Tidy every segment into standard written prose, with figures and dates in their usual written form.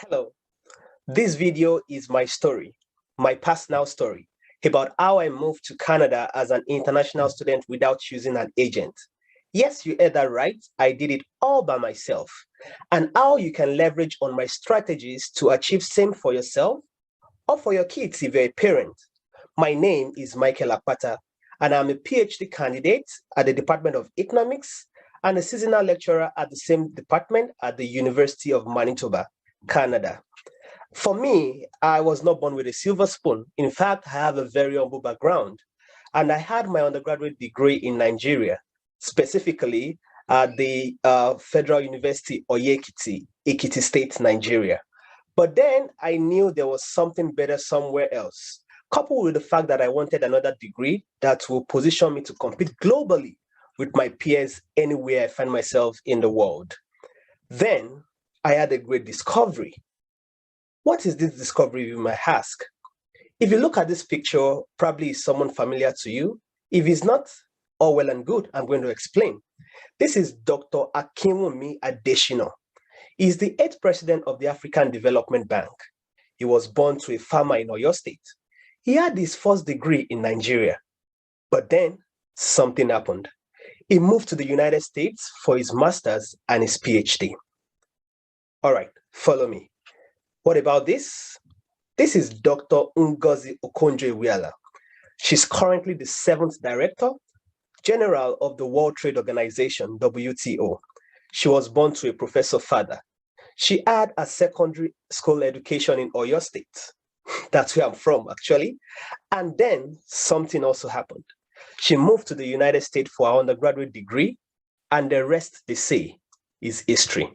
Hello, this video is my story, my personal story about how I moved to Canada as an international student without using an agent. Yes, you heard that right. I did it all by myself. And how you can leverage on my strategies to achieve same for yourself or for your kids if you're a parent. My name is Michael Apata, and I'm a PhD candidate at the Department of Economics and a seasonal lecturer at the same department at the University of Manitoba, Canada. For me, I was not born with a silver spoon. In fact, I have a very humble background. And I had my undergraduate degree in Nigeria, specifically at the Federal University Oyekiti, Ekiti State, Nigeria. But then I knew there was something better somewhere else, coupled with the fact that I wanted another degree that will position me to compete globally with my peers anywhere I find myself in the world. Then I had a great discovery. What is this discovery, you might ask? If you look at this picture, probably is someone familiar to you. If it's not, all well and good, I'm going to explain. This is Dr. Akinwumi Adesina. He is the 8th president of the African Development Bank. He was born to a farmer in Oyo State. He had his first degree in Nigeria, but then something happened. He moved to the United States for his master's and his PhD. All right, follow me. What about this? This is Dr. Ngozi Okonjo-Iweala. She's currently the 7th Director General of the World Trade Organization, WTO. She was born to a professor father. She had a secondary school education in Oyo State. That's where I'm from, actually. And then something also happened. She moved to the United States for her undergraduate degree, and the rest, they say, is history.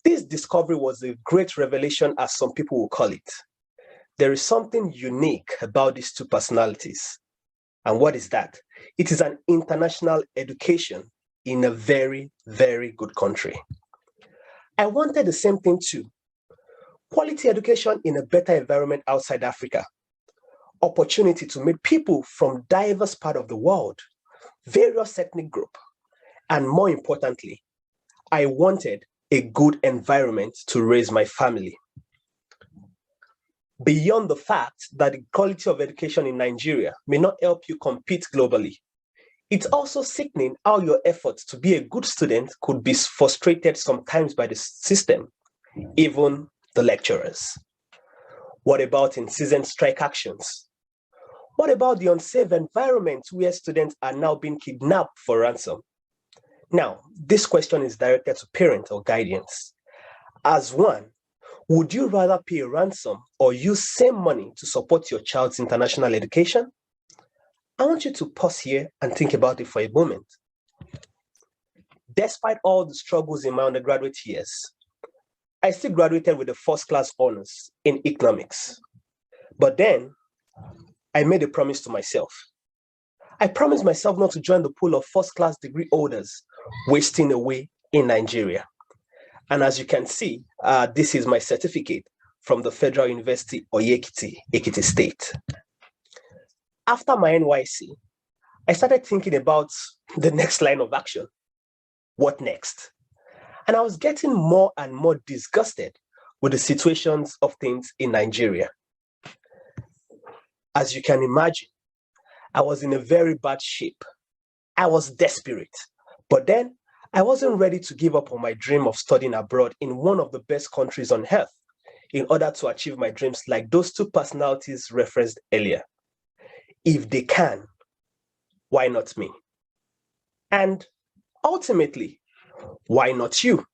This discovery was a great revelation, as some people will call it. There is something unique about these two personalities. And what is that? It is an international education in a very, very good country. I wanted the same thing too. Quality education in a better environment outside Africa. Opportunity to meet people from diverse parts of the world, various ethnic groups, and more importantly, I wanted a good environment to raise my family. Beyond the fact that the quality of education in Nigeria may not help you compete globally, it's also sickening how your efforts to be a good student could be frustrated sometimes by the system, even the lecturers. What about in-season strike actions? What about the unsafe environment where students are now being kidnapped for ransom? Now, this question is directed to parents or guardians. As one, would you rather pay a ransom or use same money to support your child's international education? I want you to pause here and think about it for a moment. Despite all the struggles in my undergraduate years, I still graduated with a first-class honors in economics. But then, I made a promise to myself. I promised myself not to join the pool of first-class degree holders wasting away in Nigeria. And as you can see, this is my certificate from the Federal University Oyekiti, Ekiti State. After my NYC, I started thinking about the next line of action. What next? And I was getting more and more disgusted with the situations of things in Nigeria. As you can imagine, I was in a very bad shape. I was desperate. But then I wasn't ready to give up on my dream of studying abroad in one of the best countries on earth in order to achieve my dreams like those two personalities referenced earlier. If they can, why not me? And ultimately, why not you?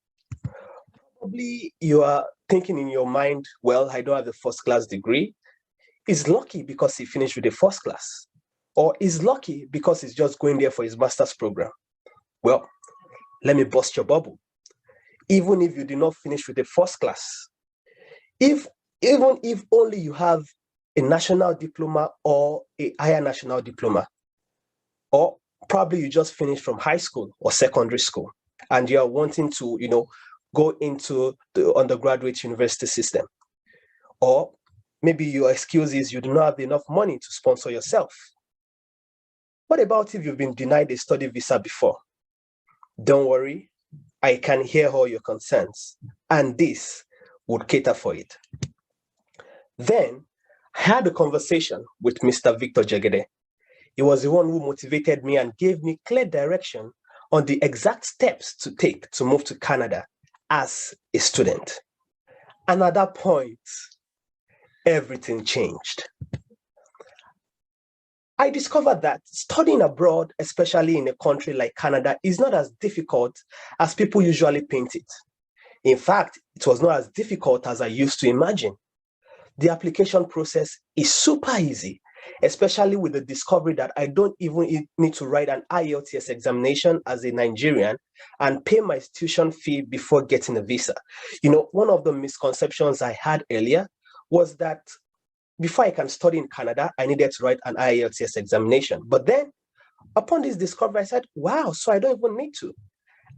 Probably you are thinking in your mind, well, I don't have a first-class degree. He's lucky because he finished with a first class. Or he's lucky because he's just going there for his master's program. Well, let me bust your bubble. Even if you did not finish with a first class, even if only you have a national diploma or a higher national diploma, or probably you just finished from high school or secondary school, and you are wanting to, go into the undergraduate university system, or maybe your excuse is you do not have enough money to sponsor yourself. What about if you've been denied a study visa before? Don't worry, I can hear all your concerns. And this would cater for it. Then I had a conversation with Mr. Victor Jegede. He was the one who motivated me and gave me clear direction on the exact steps to take to move to Canada as a student. And at that point, everything changed. I discovered that studying abroad, especially in a country like Canada, is not as difficult as people usually paint it. In fact, it was not as difficult as I used to imagine. The application process is super easy, especially with the discovery that I don't even need to write an IELTS examination as a Nigerian and pay my tuition fee before getting a visa. One of the misconceptions I had earlier was that before I can study in Canada, I needed to write an IELTS examination. But then, upon this discovery, I said, wow, so I don't even need to.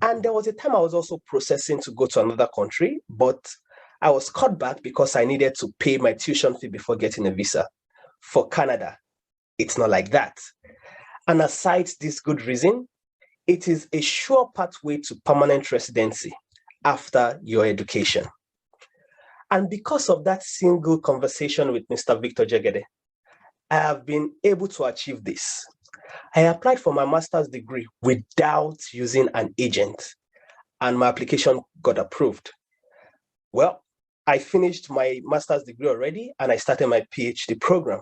And there was a time I was also processing to go to another country, but I was cut back because I needed to pay my tuition fee before getting a visa. For Canada, it's not like that. And aside this good reason, it is a sure pathway to permanent residency after your education. And because of that single conversation with Mr. Victor Jegede, I have been able to achieve this. I applied for my master's degree without using an agent, and my application got approved. Well, I finished my master's degree already, and I started my PhD program.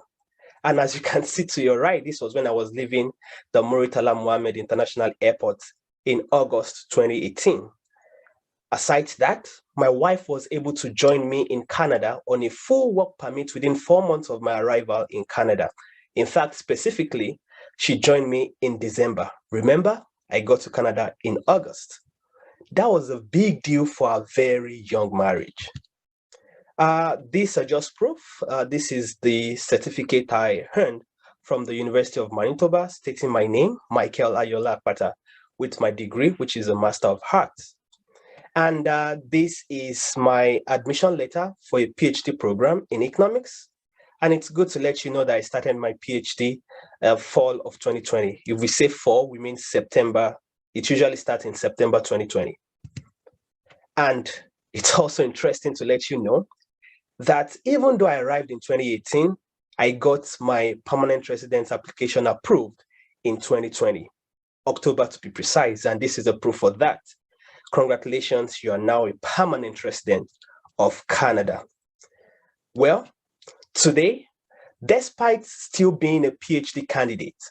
And as you can see to your right, this was when I was leaving the Muritala Mohammed International Airport in August 2018. Aside that, my wife was able to join me in Canada on a full work permit within 4 months of my arrival in Canada. In fact, specifically, she joined me in December. Remember, I got to Canada in August. That was a big deal for a very young marriage. These are just proof. This is the certificate I earned from the University of Manitoba, stating my name, Michael Apata, with my degree, which is a Master of Arts. And this is my admission letter for a PhD program in economics. And it's good to let you know that I started my PhD fall of 2020. If we say fall, we mean September. It usually starts in September 2020. And it's also interesting to let you know that even though I arrived in 2018, I got my permanent residence application approved in 2020, October to be precise. And this is a proof of that. Congratulations, you are now a permanent resident of Canada. Well, today, despite still being a PhD candidate,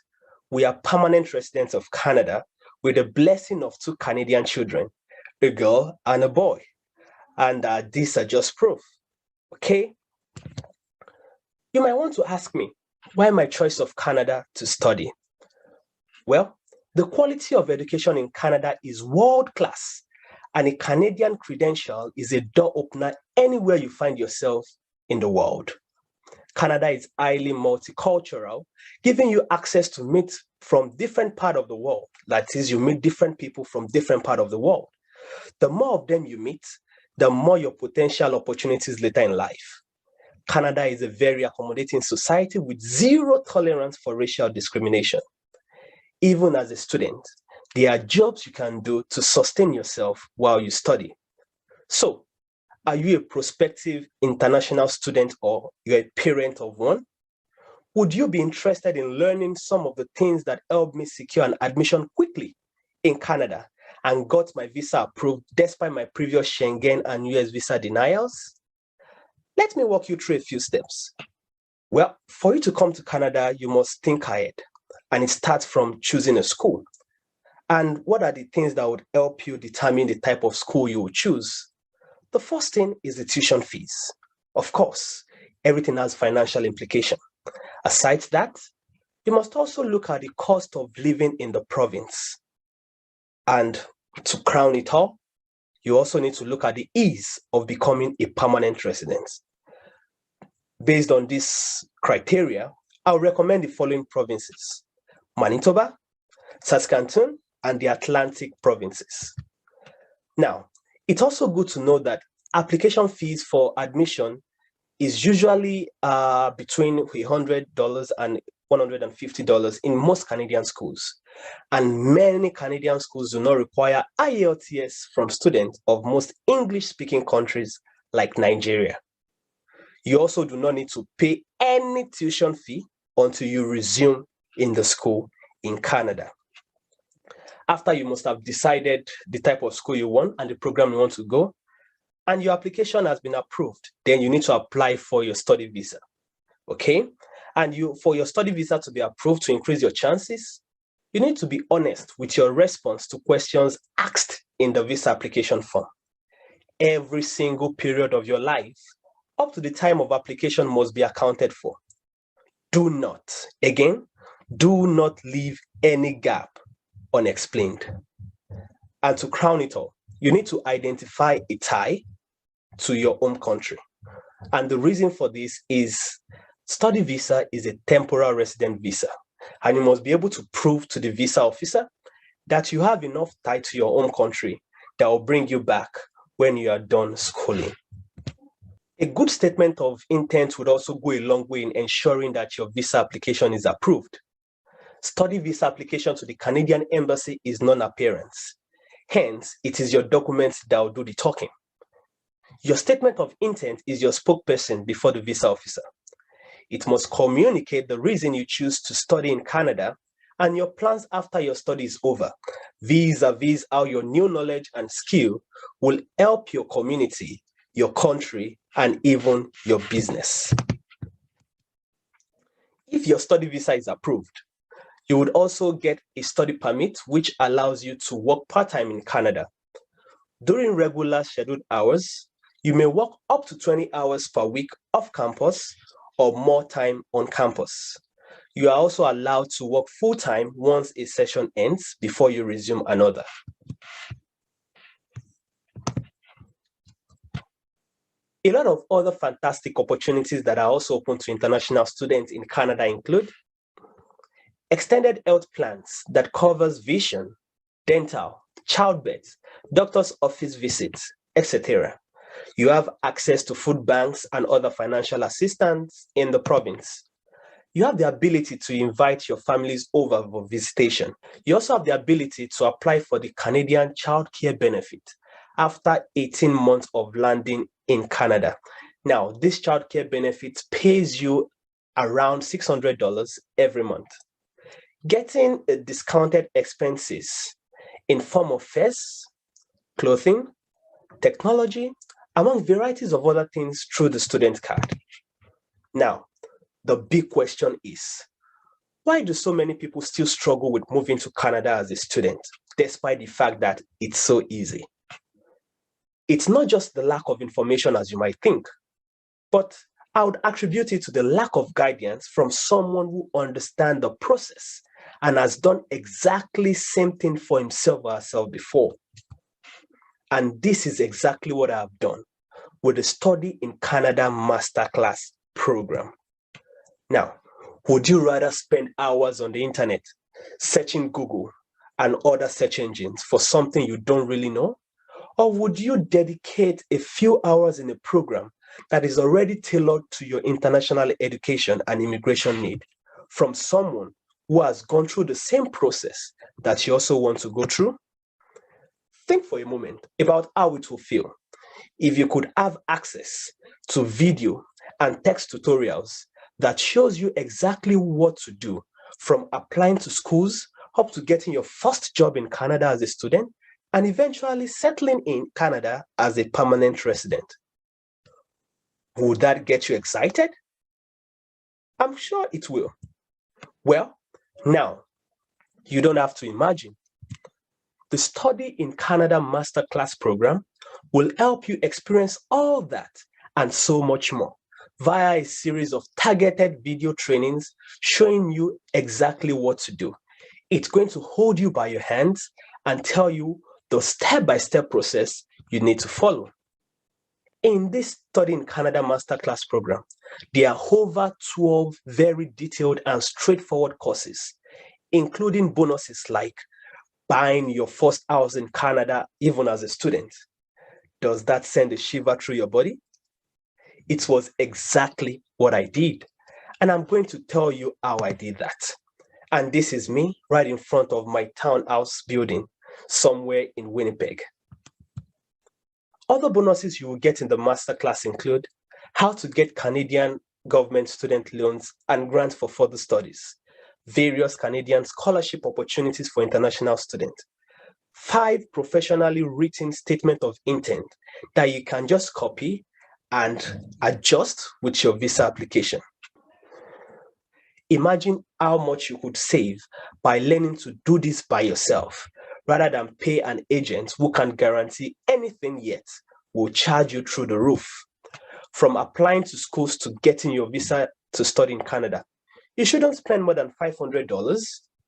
we are permanent residents of Canada with the blessing of 2 Canadian children, a girl and a boy. And these are just proof, okay? You might want to ask me, why my choice of Canada to study? Well, the quality of education in Canada is world-class, and a Canadian credential is a door opener anywhere you find yourself in the world. Canada is highly multicultural, giving you access to meet from different parts of the world. That is, you meet different people from different parts of the world. The more of them you meet, the more your potential opportunities later in life. Canada is a very accommodating society with zero tolerance for racial discrimination. Even as a student, there are jobs you can do to sustain yourself while you study. So, are you a prospective international student or you're a parent of one? Would you be interested in learning some of the things that helped me secure an admission quickly in Canada and got my visa approved despite my previous Schengen and US visa denials? Let me walk you through a few steps. Well, for you to come to Canada, you must think ahead, and it starts from choosing a school. And what are the things that would help you determine the type of school you will choose? The first thing is the tuition fees. Of course, everything has financial implication. Aside that, you must also look at the cost of living in the province. And to crown it all, you also need to look at the ease of becoming a permanent resident. Based on this criteria, I would recommend the following provinces: Manitoba, Saskatchewan, and the Atlantic provinces. Now, it's also good to know that application fees for admission is usually between $100 and $150 in most Canadian schools. And many Canadian schools do not require IELTS from students of most English-speaking countries like Nigeria. You also do not need to pay any tuition fee until you resume in the school in Canada. After you must have decided the type of school you want and the program you want to go, and your application has been approved, then you need to apply for your study visa. Okay? And for your study visa to be approved to increase your chances, you need to be honest with your response to questions asked in the visa application form. Every single period of your life up to the time of application must be accounted for. Do not leave any gap unexplained. And to crown it all, you need to identify a tie to your home country. And the reason for this is study visa is a temporary resident visa. And you must be able to prove to the visa officer that you have enough tie to your home country that will bring you back when you are done schooling. A good statement of intent would also go a long way in ensuring that your visa application is approved. Study visa application to the Canadian Embassy is non-appearance. Hence, it is your documents that will do the talking. Your statement of intent is your spokesperson before the visa officer. It must communicate the reason you choose to study in Canada and your plans after your study is over, vis-a-vis how your new knowledge and skill will help your community, your country, and even your business. If your study visa is approved, you would also get a study permit which allows you to work part-time in Canada. During regular scheduled hours, you may work up to 20 hours per week off campus or more time on campus. You are also allowed to work full-time once a session ends before you resume another. A lot of other fantastic opportunities that are also open to international students in Canada include extended health plans that covers vision, dental, childbirth, doctor's office visits, etc. You have access to food banks and other financial assistance in the province. You have the ability to invite your families over for visitation. You also have the ability to apply for the Canadian Child Care Benefit after 18 months of landing in Canada. Now, this child care benefit pays you around $600 every month. Getting discounted expenses in form of fares, clothing, technology, among varieties of other things through the student card. Now, the big question is, why do so many people still struggle with moving to Canada as a student, despite the fact that it's so easy? It's not just the lack of information as you might think, but I would attribute it to the lack of guidance from someone who understands the process and has done exactly the same thing for himself or herself before. And this is exactly what I have done with the Study in Canada Masterclass program. Now, would you rather spend hours on the internet searching Google and other search engines for something you don't really know? Or would you dedicate a few hours in a program that is already tailored to your international education and immigration need from someone who has gone through the same process that you also want to go through? Think for a moment about how it will feel if you could have access to video and text tutorials that shows you exactly what to do, from applying to schools up to getting your first job in Canada as a student and eventually settling in Canada as a permanent resident. Would that get you excited? I'm sure it will. Well, now, you don't have to imagine. The Study in Canada Masterclass program will help you experience all that and so much more via a series of targeted video trainings showing you exactly what to do. It's going to hold you by your hands and tell you the step-by-step process you need to follow. In this Study in Canada Masterclass program, there are over 12 very detailed and straightforward courses, including bonuses like buying your first house in Canada even as a student. Does that send a shiver through your body? It was exactly what I did. And I'm going to tell you how I did that. And this is me right in front of my townhouse building somewhere in Winnipeg. Other bonuses you will get in the masterclass include how to get Canadian government student loans and grants for further studies, various Canadian scholarship opportunities for international students, 5 professionally written statement of intent that you can just copy and adjust with your visa application. Imagine how much you could save by learning to do this by yourself rather than pay an agent who can't guarantee anything yet will charge you through the roof. From applying to schools to getting your visa to study in Canada, you shouldn't spend more than $500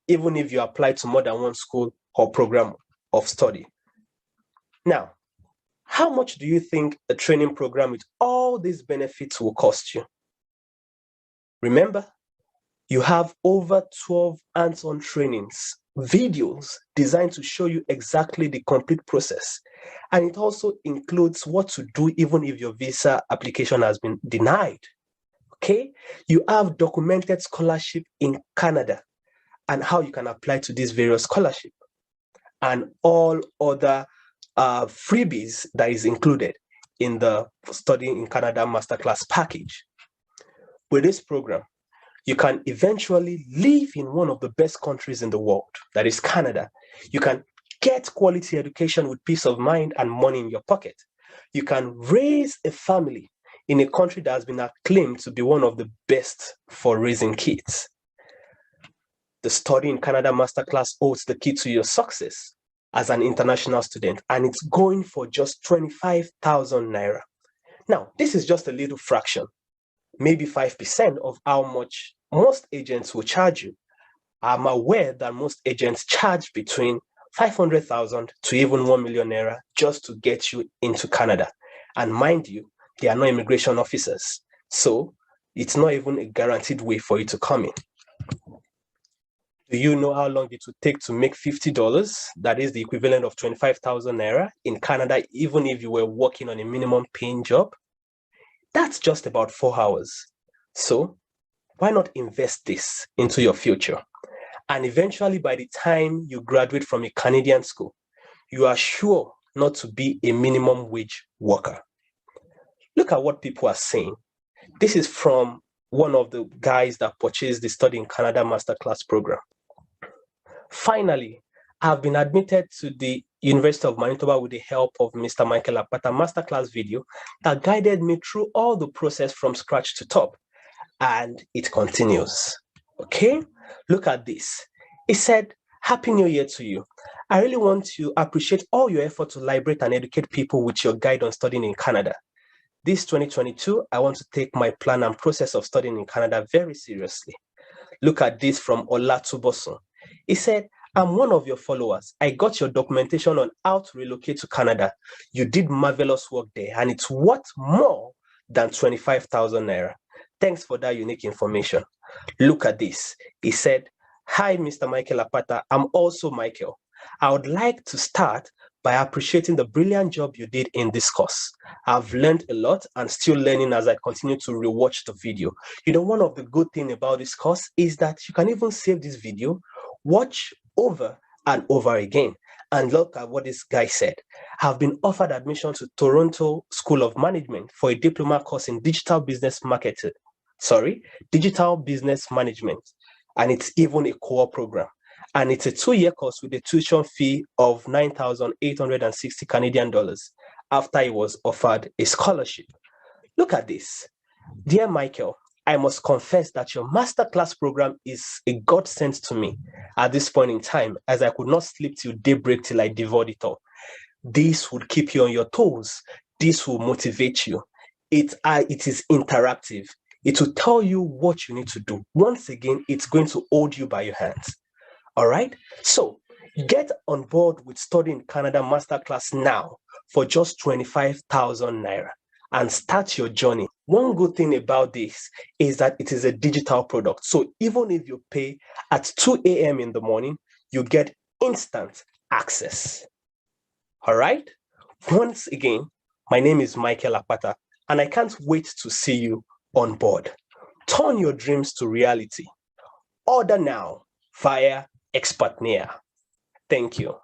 even if you apply to more than one school or program of study. Now, how much do you think a training program with all these benefits will cost you? Remember, you have over 12 hands-on trainings, videos designed to show you exactly the complete process. And it also includes what to do even if your visa application has been denied. Okay? You have documented scholarship in Canada and how you can apply to these various scholarships and all other freebies that is included in the Study in Canada Masterclass package. With this program, you can eventually live in one of the best countries in the world, that is Canada. You can get quality education with peace of mind and money in your pocket. You can raise a family in a country that has been acclaimed to be one of the best for raising kids. The Study in Canada Masterclass holds the key to your success as an international student, and it's going for just 25,000 naira. Now, this is just a little fraction, maybe 5% of how much most agents will charge you. I'm aware that most agents charge between 500,000 to even 1 million naira just to get you into Canada. And mind you, they are not immigration officers. So it's not even a guaranteed way for you to come in. Do you know how long it would take to make $50? That is the equivalent of 25,000 naira in Canada, even if you were working on a minimum paying job? That's just about 4 hours. So why not invest this into your future? And eventually, by the time you graduate from a Canadian school, you are sure not to be a minimum wage worker. Look at what people are saying. This is from one of the guys that purchased the Study in Canada Masterclass program. Finally, I've been admitted to the University of Manitoba with the help of Mr. Michael Apata Masterclass video that guided me through all the process from scratch to top. And it continues. Okay, look at this. It said, "Happy New Year to you. I really want to appreciate all your effort to liberate and educate people with your guide on studying in Canada. This 2022, I want to take my plan and process of studying in Canada very seriously." Look at this from Olatubosun. He said, "I'm one of your followers. I got your documentation on how to relocate to Canada. You did marvelous work there, and it's worth more than 25,000 naira. Thanks for that unique information." Look at this. He said, "Hi, Mr. Michael Apata. I'm also Michael. I would like to start by appreciating the brilliant job you did in this course. I've learned a lot and still learning as I continue to rewatch the video. You know, one of the good things about this course is that you can even save this video, watch over and over again." And look at what this guy said. "I've been offered admission to Toronto School of Management for a diploma course in digital business management. And it's even a core program. And it's a 2-year course with a tuition fee of 9,860 Canadian dollars after he was offered a scholarship." Look at this. "Dear Michael, I must confess that your masterclass program is a godsend to me at this point in time, as I could not sleep till daybreak till I devoured it all. This would keep you on your toes. This will motivate you. It is interactive. It will tell you what you need to do. Once again, it's going to hold you by your hands. All right? So get on board with Study in Canada Masterclass now for just 25,000 naira and start your journey. One good thing about this is that it is a digital product. So even if you pay at 2 a.m. in the morning, you get instant access. All right? Once again, my name is Michael Apata, and I can't wait to see you on board. Turn your dreams to reality. Order now via Expertnia. Thank you.